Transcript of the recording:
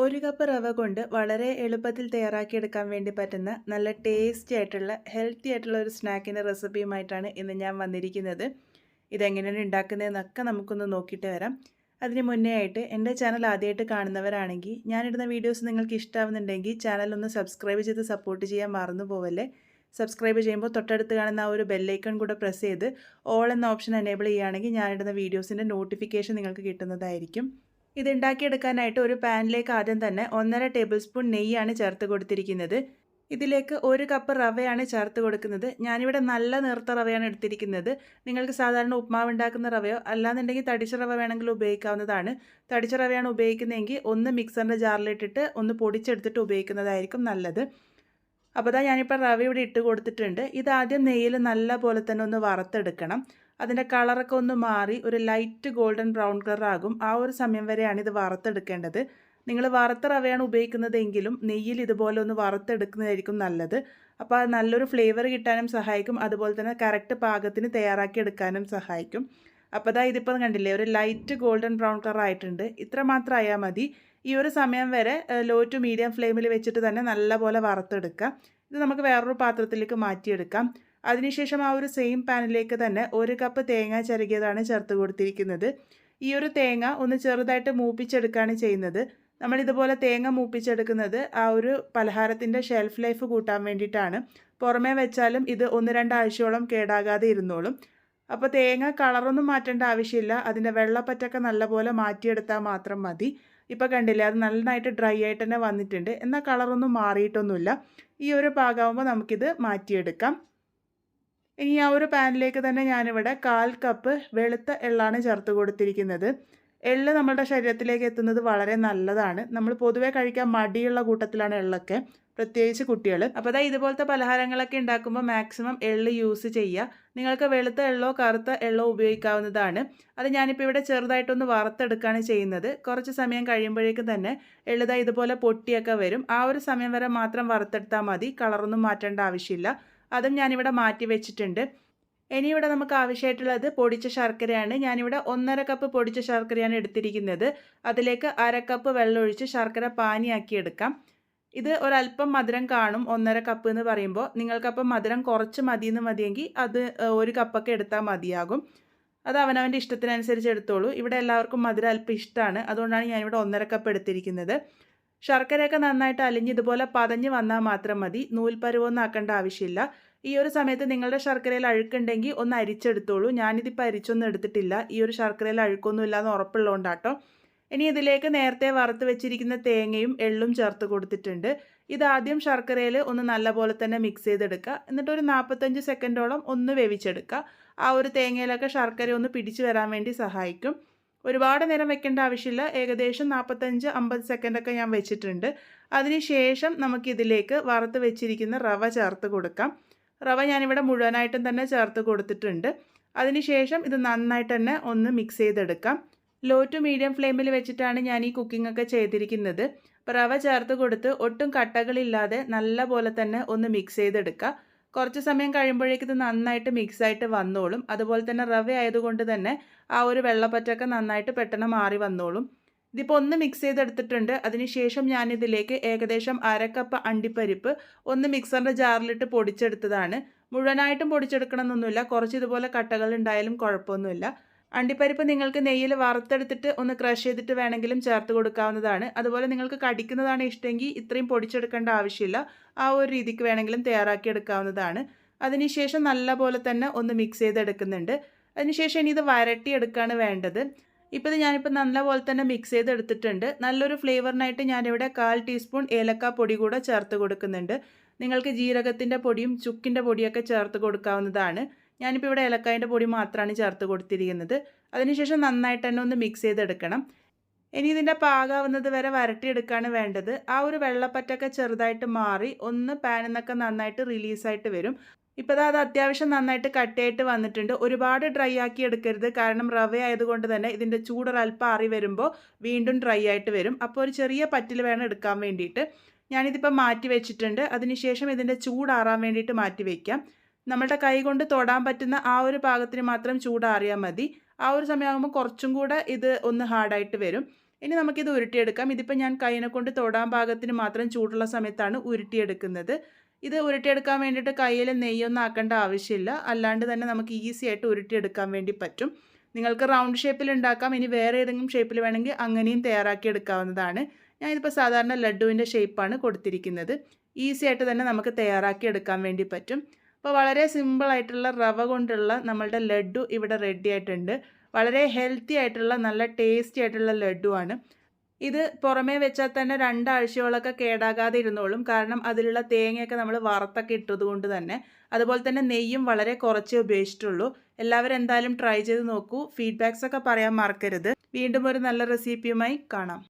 ഒരു കപ്പ് റവ കൊണ്ട് വളരെ എളുപ്പത്തിൽ തയ്യാറാക്കിയെടുക്കാൻ വേണ്ടി പറ്റുന്ന നല്ല ടേസ്റ്റി ആയിട്ടുള്ള ഹെൽത്തി ആയിട്ടുള്ള ഒരു സ്നാക്കിൻ്റെ റെസിപ്പിയുമായിട്ടാണ് ഇന്ന് ഞാൻ വന്നിരിക്കുന്നത്. ഇതെങ്ങനെയാണ് ഉണ്ടാക്കുന്നതെന്നൊക്കെ നമുക്കൊന്ന് നോക്കിയിട്ട് വരാം. അതിന് മുന്നേ ആയിട്ട് എൻ്റെ ചാനൽ ആദ്യമായിട്ട് കാണുന്നവരാണെങ്കിൽ ഞാനിടുന്ന വീഡിയോസ് നിങ്ങൾക്ക് ഇഷ്ടമാവുന്നുണ്ടെങ്കിൽ ചാനൽ ഒന്ന് സബ്സ്ക്രൈബ് ചെയ്ത് സപ്പോർട്ട് ചെയ്യാൻ മറന്നു പോവല്ലേ. സബ്സ്ക്രൈബ് ചെയ്യുമ്പോൾ തൊട്ടടുത്ത് കാണുന്ന ആ ഒരു ബെല്ലൈക്കൺ കൂടെ പ്രസ് ചെയ്ത് ഓൾ എന്ന ഓപ്ഷൻ എനേബിൾ ചെയ്യുകയാണെങ്കിൽ ഞാനിടുന്ന വീഡിയോസിൻ്റെ നോട്ടിഫിക്കേഷൻ നിങ്ങൾക്ക് കിട്ടുന്നതായിരിക്കും. ഇത് ഉണ്ടാക്കിയെടുക്കാനായിട്ട് ഒരു പാനിലേക്ക് ആദ്യം തന്നെ 1.5 ടേബിൾ സ്പൂൺ നെയ്യാണ് ചേർത്ത് കൊടുത്തിരിക്കുന്നത്. ഇതിലേക്ക് 1 കപ്പ് റവയാണ് ചേർത്ത് കൊടുക്കുന്നത്. ഞാനിവിടെ നല്ല നേർത്ത റവയാണ് എടുത്തിരിക്കുന്നത്. നിങ്ങൾക്ക് സാധാരണ ഉപ്മാവ് ഉണ്ടാക്കുന്ന റവയോ അല്ലാന്നുണ്ടെങ്കിൽ തടിച്ച റവ വേണമെങ്കിൽ ഉപയോഗിക്കാവുന്നതാണ്. തടിച്ച റവയാണ് ഉപയോഗിക്കുന്നതെങ്കിൽ ഒന്ന് മിക്സറിൻ്റെ ജാറിലിട്ടിട്ട് ഒന്ന് പൊടിച്ചെടുത്തിട്ട് ഉപയോഗിക്കുന്നതായിരിക്കും നല്ലത്. അപ്പോൾ ഞാനിപ്പോൾ റവ ഇവിടെ ഇട്ട് കൊടുത്തിട്ടുണ്ട്. ഇതാദ്യം നെയ്യിൽ നല്ല പോലെ തന്നെ ഒന്ന് വറുത്തെടുക്കണം. അതിൻ്റെ കളറൊക്കെ ഒന്ന് മാറി ഒരു ലൈറ്റ് ഗോൾഡൻ ബ്രൗൺ കളറാകും. ആ ഒരു സമയം വരെയാണ് ഇത് വറുത്തെടുക്കേണ്ടത്. നിങ്ങൾ വറുത്ത റവയാണ് ഉപയോഗിക്കുന്നതെങ്കിലും നെയ്യിൽ ഇതുപോലെ ഒന്ന് വറുത്തെടുക്കുന്നതായിരിക്കും നല്ലത്. അപ്പോൾ അത് നല്ലൊരു ഫ്ലേവർ കിട്ടാനും സഹായിക്കും. അതുപോലെ തന്നെ കറക്റ്റ് പാകത്തിന് തയ്യാറാക്കി എടുക്കാനും സഹായിക്കും. അപ്പോൾ ഇതിപ്പോൾ കണ്ടില്ലേ, ഒരു ലൈറ്റ് ഗോൾഡൻ ബ്രൗൺ കളർ ആയിട്ടുണ്ട്. ഇത്ര മാത്രം ആയാൽ മതി. ഈ ഒരു സമയം വരെ ലോ ടു മീഡിയം ഫ്ലെയിമിൽ വെച്ചിട്ട് തന്നെ നല്ലപോലെ വറുത്തെടുക്കാം. ഇത് നമുക്ക് വേറൊരു പാത്രത്തിലേക്ക് മാറ്റിയെടുക്കാം. അതിനുശേഷം ആ ഒരു സെയിം പാനിലേക്ക് തന്നെ 1 കപ്പ് തേങ്ങ ചിരകിയതാണ് ചേർത്ത് കൊടുത്തിരിക്കുന്നത്. ഈ ഒരു തേങ്ങ ഒന്ന് ചെറുതായിട്ട് മൂപ്പിച്ചെടുക്കുകയാണ് ചെയ്യുന്നത്. നമ്മളിതുപോലെ തേങ്ങ മൂപ്പിച്ചെടുക്കുന്നത് ആ ഒരു പലഹാരത്തിൻ്റെ ഷെൽഫ് ലൈഫ് കൂട്ടാൻ വേണ്ടിയിട്ടാണ്. പുറമേ വെച്ചാലും ഇത് 1-2 ആഴ്ചയോളം കേടാകാതെ ഇരുന്നോളും. അപ്പോൾ തേങ്ങ കളറൊന്നും മാറ്റേണ്ട ആവശ്യമില്ല. അതിൻ്റെ വെള്ളപ്പറ്റൊക്കെ നല്ലപോലെ മാറ്റിയെടുത്താൽ മാത്രം മതി. ഇപ്പോൾ കണ്ടില്ലേ, അത് നന്നായിട്ട് ഡ്രൈ ആയിട്ട് തന്നെ വന്നിട്ടുണ്ട്. എന്നാൽ കളറൊന്നും മാറിയിട്ടൊന്നുമില്ല. ഈ ഒരു പാകമാകുമ്പോൾ നമുക്കിത് മാറ്റിയെടുക്കാം. ഇനി ആ ഒരു പാനിലേക്ക് തന്നെ ഞാനിവിടെ 1/4 കപ്പ് വെളുത്ത എള്ളാണ് ചേർത്ത് കൊടുത്തിരിക്കുന്നത്. എള്ള് നമ്മുടെ ശരീരത്തിലേക്ക് എത്തുന്നത് വളരെ നല്ലതാണ്. നമ്മൾ പൊതുവേ കഴിക്കാൻ മടിയുള്ള കൂട്ടത്തിലാണ് എള്ളൊക്കെ, പ്രത്യേകിച്ച് കുട്ടികൾ. അപ്പോൾ ഇതുപോലത്തെ പലഹാരങ്ങളൊക്കെ ഉണ്ടാക്കുമ്പോൾ മാക്സിമം എള്ള് യൂസ് ചെയ്യുക. നിങ്ങൾക്ക് വെളുത്ത എള്ളോ കറുത്ത എള്ളോ ഉപയോഗിക്കാവുന്നതാണ്. അത് ഞാനിപ്പോൾ ഇവിടെ ചെറുതായിട്ടൊന്ന് വറുത്തെടുക്കുകയാണ് ചെയ്യുന്നത്. കുറച്ച് സമയം കഴിയുമ്പോഴേക്കും തന്നെ എള്ള് ഇതുപോലെ പൊട്ടിയൊക്കെ വരും. ആ ഒരു സമയം വരെ മാത്രം വറുത്തെടുത്താൽ മതി. കളറൊന്നും മാറ്റേണ്ട ആവശ്യമില്ല. അതും ഞാനിവിടെ മാറ്റി വെച്ചിട്ടുണ്ട്. ഇനി ഇവിടെ നമുക്ക് ആവശ്യമായിട്ടുള്ളത് പൊടിച്ച ശർക്കരയാണ്. ഞാനിവിടെ 1.5 കപ്പ് പൊടിച്ച ശർക്കരയാണ് എടുത്തിരിക്കുന്നത്. അതിലേക്ക് 1/2 കപ്പ് വെള്ളം ഒഴിച്ച് ശർക്കര പാനിയാക്കി എടുക്കാം. ഇത് ഒരല്പം മധുരം കാണും 1.5 കപ്പ് എന്ന് പറയുമ്പോൾ. നിങ്ങൾക്കപ്പം മധുരം കുറച്ച് മതിയെങ്കിൽ അത് 1 കപ്പൊക്കെ എടുത്താൽ മതിയാകും. അത് അവനവൻ്റെ ഇഷ്ടത്തിനനുസരിച്ച് എടുത്തോളൂ. ഇവിടെ എല്ലാവർക്കും മധുരം അല്പം ഇഷ്ടമാണ്. അതുകൊണ്ടാണ് ഞാനിവിടെ 1.5 കപ്പ് എടുത്തിരിക്കുന്നത്. ശർക്കരയൊക്കെ നന്നായിട്ട് അലിഞ്ഞ് ഇതുപോലെ പതഞ്ഞ് വന്നാൽ മാത്രം മതി. നൂൽപ്പരുവൊന്നും ആക്കേണ്ട ആവശ്യമില്ല. ഈ ഒരു സമയത്ത് നിങ്ങളുടെ ശർക്കരയിൽ അഴുക്കുണ്ടെങ്കിൽ ഒന്ന് അരിച്ചെടുത്തോളൂ. ഞാനിതിപ്പോൾ അരിച്ചൊന്നും എടുത്തിട്ടില്ല. ഈ ഒരു ശർക്കരയിൽ അഴുക്കൊന്നും ഇല്ലാന്ന് ഉറപ്പുള്ളതുകൊണ്ടാട്ടോ. ഇനി ഇതിലേക്ക് നേരത്തെ വറുത്ത് വെച്ചിരിക്കുന്ന തേങ്ങയും എള്ളും ചേർത്ത് കൊടുത്തിട്ടുണ്ട്. ഇതാദ്യം ശർക്കരയിൽ ഒന്ന് നല്ലപോലെ തന്നെ മിക്സ് ചെയ്തെടുക്കുക. എന്നിട്ട് ഒരു 45 സെക്കൻഡോളം ഒന്ന് വേവിച്ചെടുക്കുക. ആ ഒരു തേങ്ങയിലൊക്കെ ശർക്കര ഒന്ന് പിടിച്ചു വരാൻ വേണ്ടി സഹായിക്കും. ഒരുപാട് നേരം വെക്കേണ്ട ആവശ്യമില്ല. ഏകദേശം 45-50 സെക്കൻഡൊക്കെ ഞാൻ വെച്ചിട്ടുണ്ട്. അതിനുശേഷം നമുക്കിതിലേക്ക് വറുത്ത് വെച്ചിരിക്കുന്ന റവ ചേർത്ത് കൊടുക്കാം. റവ ഞാനിവിടെ മുഴുവനായിട്ടും തന്നെ ചേർത്ത് കൊടുത്തിട്ടുണ്ട്. അതിനുശേഷം ഇത് നന്നായിട്ട് തന്നെ ഒന്ന് മിക്സ് ചെയ്തെടുക്കാം. ലോ ടു മീഡിയം ഫ്ലെയിമിൽ വെച്ചിട്ടാണ് ഞാൻ ഈ കുക്കിംഗ് ഒക്കെ ചെയ്തിരിക്കുന്നത്. അപ്പോൾ റവ ചേർത്ത് കൊടുത്ത് ഒട്ടും കട്ടകളില്ലാതെ നല്ല പോലെ തന്നെ ഒന്ന് മിക്സ് ചെയ്തെടുക്കുക. കുറച്ച് സമയം കഴിയുമ്പോഴേക്കും ഇത് നന്നായിട്ട് മിക്സായിട്ട് വന്നോളും. അതുപോലെ തന്നെ റവ ആയതുകൊണ്ട് തന്നെ ആ ഒരു വെള്ളപ്പറ്റൊക്കെ നന്നായിട്ട് പെട്ടെന്ന് മാറി വന്നോളും. ഇതിപ്പോൾ ഒന്ന് മിക്സ് ചെയ്തെടുത്തിട്ടുണ്ട്. അതിനുശേഷം ഞാനിതിലേക്ക് ഏകദേശം 1/2 കപ്പ് അണ്ടിപ്പരിപ്പ് ഒന്ന് മിക്സറിൻ്റെ ജാറിലിട്ട് പൊടിച്ചെടുത്തതാണ്. മുഴുവനായിട്ടും പൊടിച്ചെടുക്കണമെന്നൊന്നുമില്ല. കുറച്ച് ഇതുപോലെ കട്ടകൾ ഉണ്ടായാലും കുഴപ്പമൊന്നുമില്ല. അണ്ടിപ്പരിപ്പ് നിങ്ങൾക്ക് നെയ്യിൽ വറുത്തെടുത്തിട്ട് ഒന്ന് ക്രഷ് ചെയ്തിട്ട് വേണമെങ്കിലും ചേർത്ത് കൊടുക്കാവുന്നതാണ്. അതുപോലെ നിങ്ങൾക്ക് കടിക്കുന്നതാണ് ഇഷ്ടമെങ്കിൽ ഇത്രയും പൊടിച്ചെടുക്കേണ്ട ആവശ്യമില്ല. ആ ഒരു രീതിക്ക് വേണമെങ്കിലും തയ്യാറാക്കി എടുക്കാവുന്നതാണ്. അതിനുശേഷം നല്ല പോലെ തന്നെ ഒന്ന് മിക്സ് ചെയ്തെടുക്കുന്നുണ്ട്. അതിനുശേഷം ഇനി ഇത് വരട്ടിയെടുക്കുകയാണ് വേണ്ടത്. ഇപ്പോൾ ഇത് ഞാനിപ്പോൾ നല്ല പോലെ തന്നെ മിക്സ് ചെയ്തെടുത്തിട്ടുണ്ട്. നല്ലൊരു ഫ്ലേവറിനായിട്ട് ഞാനിവിടെ 1/4 ടീസ്പൂൺ ഏലക്ക പൊടി കൂടെ ചേർത്ത് കൊടുക്കുന്നുണ്ട്. നിങ്ങൾക്ക് ജീരകത്തിൻ്റെ പൊടിയും ചുക്കിൻ്റെ പൊടിയൊക്കെ ചേർത്ത് കൊടുക്കാവുന്നതാണ്. ഞാനിപ്പോൾ ഇവിടെ ഏലക്കായൻ്റെ പൊടി മാത്രമാണ് ചേർത്ത് കൊടുത്തിരിക്കുന്നത്. അതിനുശേഷം നന്നായിട്ട് തന്നെ ഒന്ന് മിക്സ് ചെയ്തെടുക്കണം. ഇനി ഇതിൻ്റെ പാകാവുന്നത് വരെ വരട്ടിയെടുക്കുകയാണ് വേണ്ടത്. ആ ഒരു വെള്ളപ്പറ്റൊക്കെ ചെറുതായിട്ട് മാറി ഒന്ന് പാനിൽ നിന്നൊക്കെ നന്നായിട്ട് റിലീസായിട്ട് വരും. ഇപ്പോൾ അത് അത്യാവശ്യം നന്നായിട്ട് കട്ടിയായിട്ട് വന്നിട്ടുണ്ട്. ഒരുപാട് ഡ്രൈ ആക്കി എടുക്കരുത്. കാരണം റവ ആയതുകൊണ്ട് തന്നെ ഇതിൻ്റെ ചൂടൊരൽപ്പം ആറി വരുമ്പോൾ വീണ്ടും ഡ്രൈ ആയിട്ട് വരും. അപ്പോൾ ഒരു ചെറിയ പറ്റിൽ വേണം എടുക്കാൻ വേണ്ടിയിട്ട്. ഞാനിതിപ്പോൾ മാറ്റി വെച്ചിട്ടുണ്ട്. അതിനുശേഷം ഇതിൻ്റെ ചൂടാറാൻ വേണ്ടിയിട്ട് മാറ്റി വയ്ക്കാം. നമ്മുടെ കൈ കൊണ്ട് തൊടാൻ പറ്റുന്ന ആ ഒരു പാകത്തിന് മാത്രം ചൂടാറിയാൽ മതി. ആ ഒരു സമയമാകുമ്പോൾ കുറച്ചും കൂടെ ഇത് ഒന്ന് ഹാർഡായിട്ട് വരും. ഇനി നമുക്കിത് ഉരുട്ടിയെടുക്കാം. ഇതിപ്പോൾ ഞാൻ കൈനെ കൊണ്ട് തൊടാൻ പാകത്തിന് മാത്രം ചൂടുള്ള സമയത്താണ് ഉരുട്ടിയെടുക്കുന്നത്. ഇത് ഉരുട്ടിയെടുക്കാൻ വേണ്ടിയിട്ട് കയ്യിൽ നെയ്യൊന്നും ആക്കേണ്ട ആവശ്യമില്ല. അല്ലാണ്ട് തന്നെ നമുക്ക് ഈസി ആയിട്ട് ഉരുട്ടിയെടുക്കാൻ വേണ്ടി പറ്റും. നിങ്ങൾക്ക് റൗണ്ട് ഷേപ്പിൽ ഉണ്ടാക്കാം. ഇനി വേറെ ഏതെങ്കിലും ഷേപ്പിൽ വേണമെങ്കിൽ അങ്ങനെയും തയ്യാറാക്കി എടുക്കാവുന്നതാണ്. ഞാനിതിപ്പോൾ സാധാരണ ലഡുവിൻ്റെ ഷേപ്പാണ് കൊടുത്തിരിക്കുന്നത്. ഈസി ആയിട്ട് തന്നെ നമുക്ക് തയ്യാറാക്കി എടുക്കാൻ വേണ്ടി പറ്റും. അപ്പോൾ വളരെ സിമ്പിളായിട്ടുള്ള റവ കൊണ്ടുള്ള നമ്മളുടെ ലഡു ഇവിടെ റെഡി ആയിട്ടുണ്ട്. വളരെ ഹെൽത്തി ആയിട്ടുള്ള നല്ല ടേസ്റ്റി ആയിട്ടുള്ള ലഡുവാണ്. ഇത് പുറമേ വെച്ചാൽ തന്നെ 2 ആഴ്ചയോളമൊക്കെ കേടാകാതെ ഇരുന്നോളും. കാരണം അതിലുള്ള തേങ്ങയൊക്കെ നമ്മൾ വറുത്തൊക്കെ ഇട്ടത് കൊണ്ട് തന്നെ. അതുപോലെ തന്നെ നെയ്യും വളരെ കുറച്ചേ ഉപയോഗിച്ചിട്ടുള്ളൂ. എല്ലാവരും എന്തായാലും ട്രൈ ചെയ്ത് നോക്കൂ. ഫീഡ്ബാക്സ് ഒക്കെ പറയാൻ മറക്കരുത്. വീണ്ടും ഒരു നല്ല റെസിപ്പിയുമായി കാണാം.